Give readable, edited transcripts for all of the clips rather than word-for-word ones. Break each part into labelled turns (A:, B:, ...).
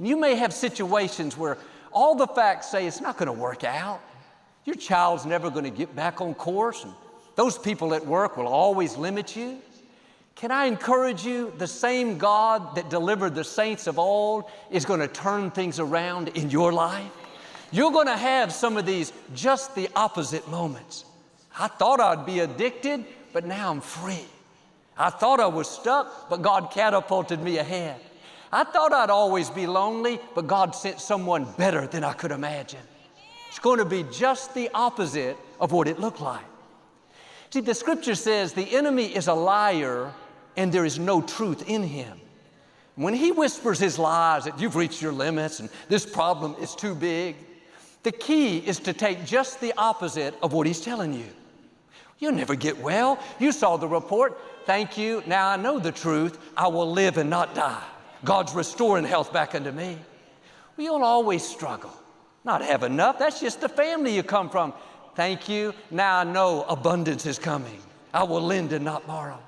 A: You may have situations where all the facts say it's not going to work out. Your child's never going to get back on course, and those people at work will always limit you. Can I encourage you, the same God that delivered the saints of old is going to turn things around in your life. You're going to have some of these just the opposite moments. I thought I'd be addicted, but now I'm free. I thought I was stuck, but God catapulted me ahead. I thought I'd always be lonely, but God sent someone better than I could imagine. It's going to be just the opposite of what it looked like. See, the scripture says the enemy is a liar and there is no truth in him. When he whispers his lies that you've reached your limits and this problem is too big, the key is to take just the opposite of what he's telling you. You'll never get well. You saw the report. Thank you. Now I know the truth. I will live and not die. God's restoring health back unto me. Well, you'll always struggle. Not have enough. That's just the family you come from. Thank you. Now I know abundance is coming. I will lend and not borrow.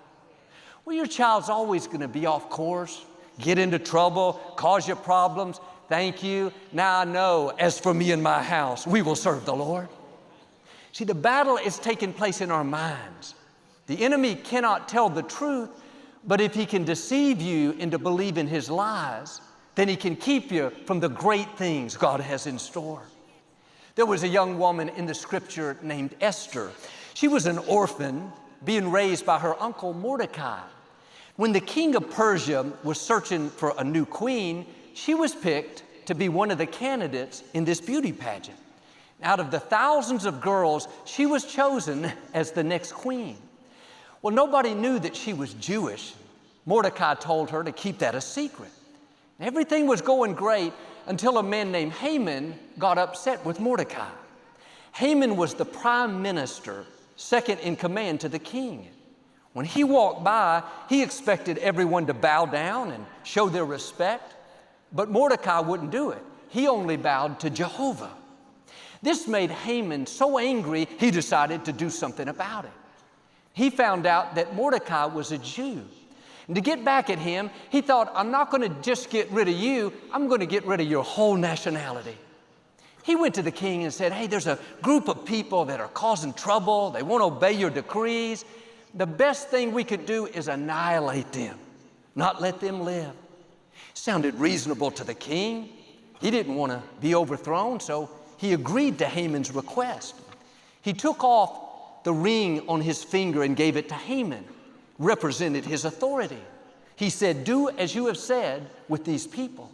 A: Well, your child's always going to be off course, get into trouble, cause you problems. Thank you. Now I know, as for me and my house, we will serve the Lord. See, the battle is taking place in our minds. The enemy cannot tell the truth, but if he can deceive you into believing his lies, then he can keep you from the great things God has in store. There was a young woman in the scripture named Esther. She was an orphan being raised by her uncle Mordecai. When the king of Persia was searching for a new queen, she was picked to be one of the candidates in this beauty pageant. Out of the thousands of girls, she was chosen as the next queen. Well, nobody knew that she was Jewish. Mordecai told her to keep that a secret. Everything was going great until a man named Haman got upset with Mordecai. Haman was the prime minister, second in command to the king. When he walked by, he expected everyone to bow down and show their respect, but Mordecai wouldn't do it. He only bowed to Jehovah. This made Haman so angry, he decided to do something about it. He found out that Mordecai was a Jew. And to get back at him, he thought, I'm not going to just get rid of you, I'm going to get rid of your whole nationality. He went to the king and said, hey, there's a group of people that are causing trouble. They won't obey your decrees. The best thing we could do is annihilate them, not let them live. Sounded reasonable to the king. He didn't want to be overthrown, so he agreed to Haman's request. He took off the ring on his finger and gave it to Haman, represented his authority. He said, do as you have said with these people.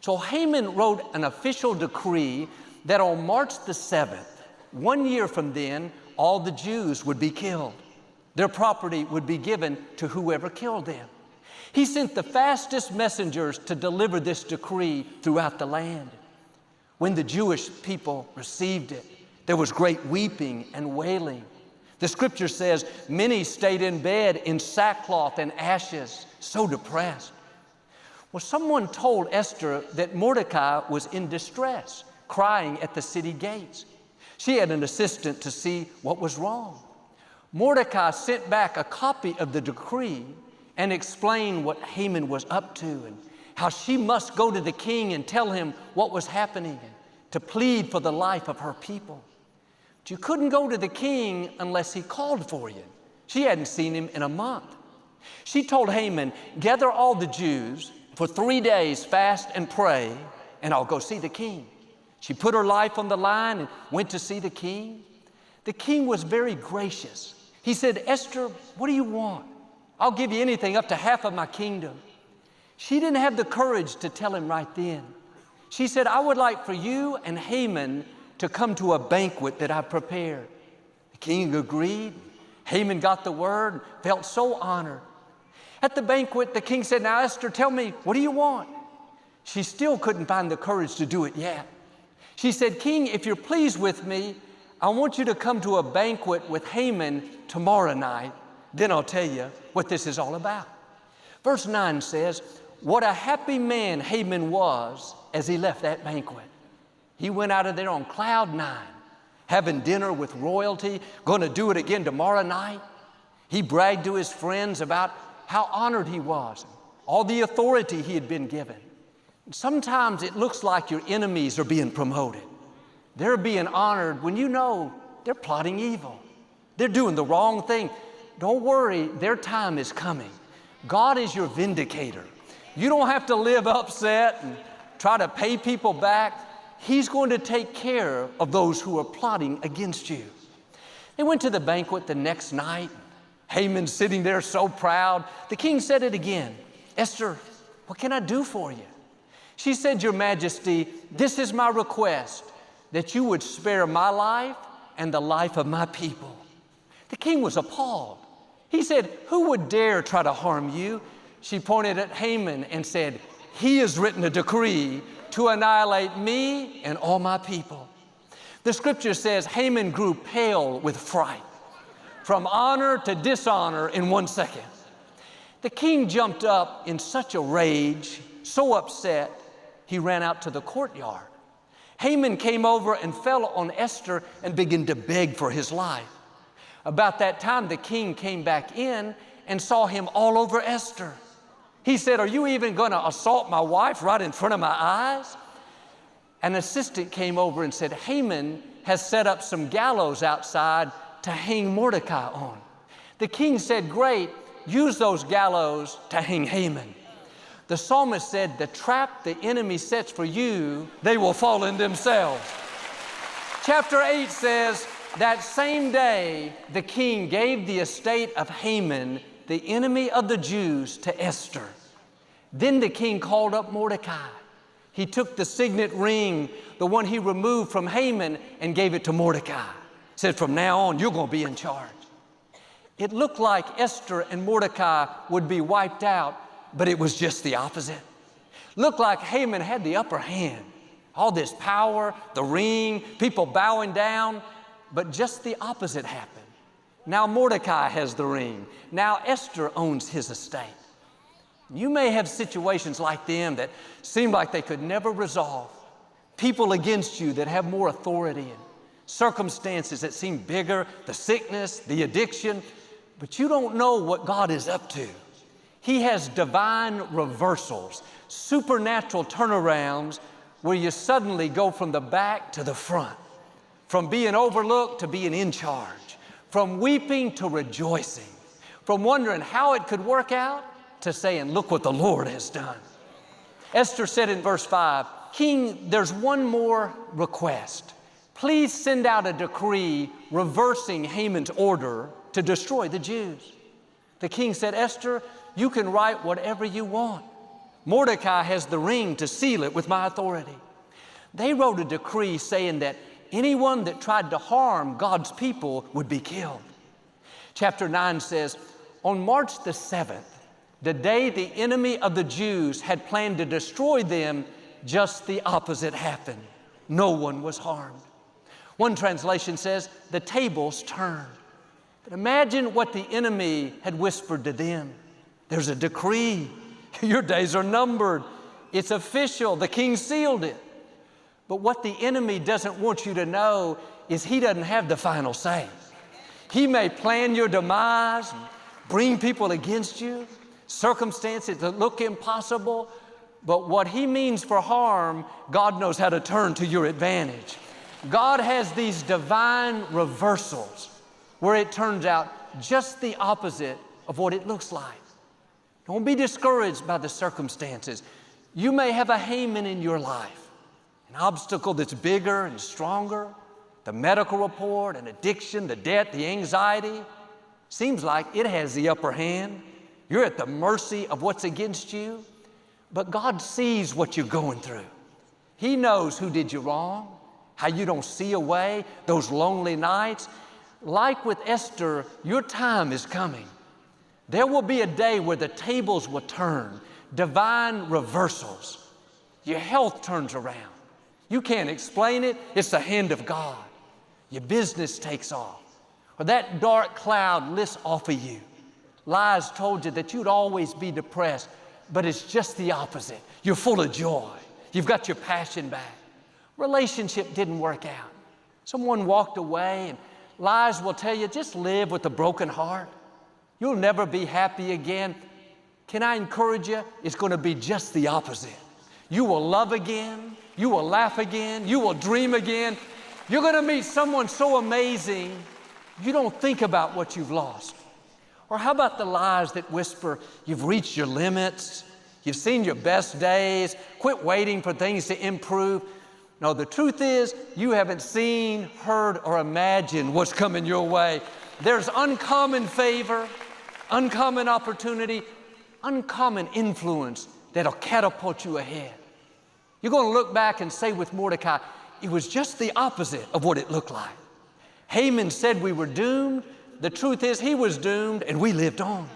A: So Haman wrote an official decree that on March the 7th, 1 year from then, all the Jews would be killed. Their property would be given to whoever killed them. He sent the fastest messengers to deliver this decree throughout the land. When the Jewish people received it, there was great weeping and wailing. The scripture says many stayed in bed in sackcloth and ashes, so depressed. Well, someone told Esther that Mordecai was in distress, crying at the city gates. She had an assistant to see what was wrong. Mordecai sent back a copy of the decree and explained what Haman was up to and how she must go to the king and tell him what was happening and to plead for the life of her people. But you couldn't go to the king unless he called for you. She hadn't seen him in a month. She told Haman, gather all the Jews for 3 days, fast and pray, and I'll go see the king. She put her life on the line and went to see the king. The king was very gracious. He said, Esther, what do you want? I'll give you anything up to half of my kingdom. She didn't have the courage to tell him right then. She said, I would like for you and Haman to come to a banquet that I've prepared. The king agreed. Haman got the word, felt so honored. At the banquet, the king said, now Esther, tell me, what do you want? She still couldn't find the courage to do it yet. She said, King, if you're pleased with me, I want you to come to a banquet with Haman tomorrow night. Then I'll tell you what this is all about. Verse 9 says, what a happy man Haman was as he left that banquet. He went out of there on cloud 9, having dinner with royalty, going to do it again tomorrow night. He bragged to his friends about how honored he was, all the authority he had been given. Sometimes it looks like your enemies are being promoted. They're being honored when you know they're plotting evil. They're doing the wrong thing. Don't worry, their time is coming. God is your vindicator. You don't have to live upset and try to pay people back. He's going to take care of those who are plotting against you. They went to the banquet the next night. Haman sitting there so proud. The king said it again. Esther, what can I do for you? She said, Your Majesty, this is my request, that you would spare my life and the life of my people. The king was appalled. He said, Who would dare try to harm you? She pointed at Haman and said, He has written a decree to annihilate me and all my people. The scripture says Haman grew pale with fright, from honor to dishonor in 1 second. The king jumped up in such a rage, so upset, he ran out to the courtyard. Haman came over and fell on Esther and began to beg for his life. About that time, the king came back in and saw him all over Esther. He said, Are you even going to assault my wife right in front of my eyes? An assistant came over and said, Haman has set up some gallows outside to hang Mordecai on. The king said, Great, use those gallows to hang Haman. The psalmist said, The trap the enemy sets for you, they will fall in themselves. Chapter 8 says, That same day, the king gave the estate of Haman, the enemy of the Jews, to Esther. Then the king called up Mordecai. He took the signet ring, the one he removed from Haman, and gave it to Mordecai. Said, From now on, you're going to be in charge. It looked like Esther and Mordecai would be wiped out, but it was just the opposite. Looked like Haman had the upper hand. All this power, the ring, people bowing down, but just the opposite happened. Now Mordecai has the ring. Now Esther owns his estate. You may have situations like them that seem like they could never resolve. People against you that have more authority, and circumstances that seem bigger, the sickness, the addiction, but you don't know what God is up to. He has divine reversals, supernatural turnarounds where you suddenly go from the back to the front, from being overlooked to being in charge, from weeping to rejoicing, from wondering how it could work out to saying, Look what the Lord has done. Esther said in verse 5, King, there's one more request. Please send out a decree reversing Haman's order to destroy the Jews. The king said, Esther, you can write whatever you want. Mordecai has the ring to seal it with my authority. They wrote a decree saying that anyone that tried to harm God's people would be killed. Chapter 9 says, On March the 7th, the day the enemy of the Jews had planned to destroy them, just the opposite happened. No one was harmed. One translation says, the tables turned. But imagine what the enemy had whispered to them. There's a decree. Your days are numbered. It's official. The king sealed it. But what the enemy doesn't want you to know is he doesn't have the final say. He may plan your demise, and bring people against you, circumstances that look impossible, but what he means for harm, God knows how to turn to your advantage. God has these divine reversals where it turns out just the opposite of what it looks like. Don't be discouraged by the circumstances. You may have a Haman in your life, an obstacle that's bigger and stronger, the medical report, an addiction, the debt, the anxiety. Seems like it has the upper hand. You're at the mercy of what's against you. But God sees what you're going through. He knows who did you wrong, how you don't see a way, those lonely nights. Like with Esther, your time is coming. There will be a day where the tables will turn, divine reversals. Your health turns around. You can't explain it. It's the hand of God. Your business takes off. Or that dark cloud lifts off of you. Lies told you that you'd always be depressed, but it's just the opposite. You're full of joy. You've got your passion back. Relationship didn't work out. Someone walked away, and lies will tell you, just live with a broken heart. You'll never be happy again. Can I encourage you? It's going to be just the opposite. You will love again. You will laugh again. You will dream again. You're going to meet someone so amazing, you don't think about what you've lost. Or how about the lies that whisper, you've reached your limits, you've seen your best days, quit waiting for things to improve. No, the truth is, you haven't seen, heard, or imagined what's coming your way. There's uncommon favor, uncommon opportunity, uncommon influence that'll catapult you ahead. You're going to look back and say with Mordecai, it was just the opposite of what it looked like. Haman said we were doomed. The truth is he was doomed and we lived on.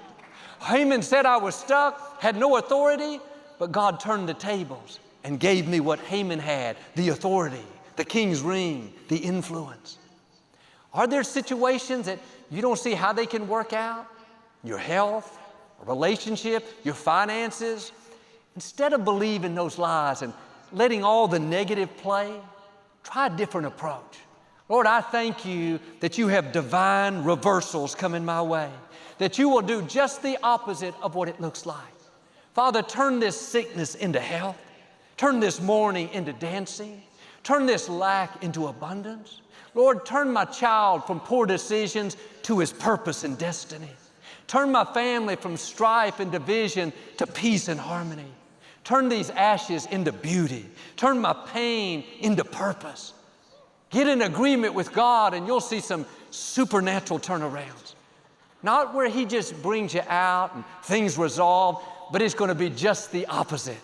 A: Haman said I was stuck, had no authority, but God turned the tables and gave me what Haman had, the authority, the king's ring, the influence. Are there situations that you don't see how they can work out? Your health, a relationship, your finances? Instead of believing those lies and letting all the negative play, try a different approach. Lord, I thank you that you have divine reversals coming my way, that you will do just the opposite of what it looks like. Father, turn this sickness into health. Turn this mourning into dancing. Turn this lack into abundance. Lord, turn my child from poor decisions to his purpose and destiny. Turn my family from strife and division to peace and harmony. Turn these ashes into beauty. Turn my pain into purpose. Get in agreement with God and you'll see some supernatural turnarounds. Not where He just brings you out and things resolve, but it's going to be just the opposite.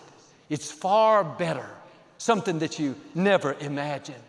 A: It's far better, something that you never imagined.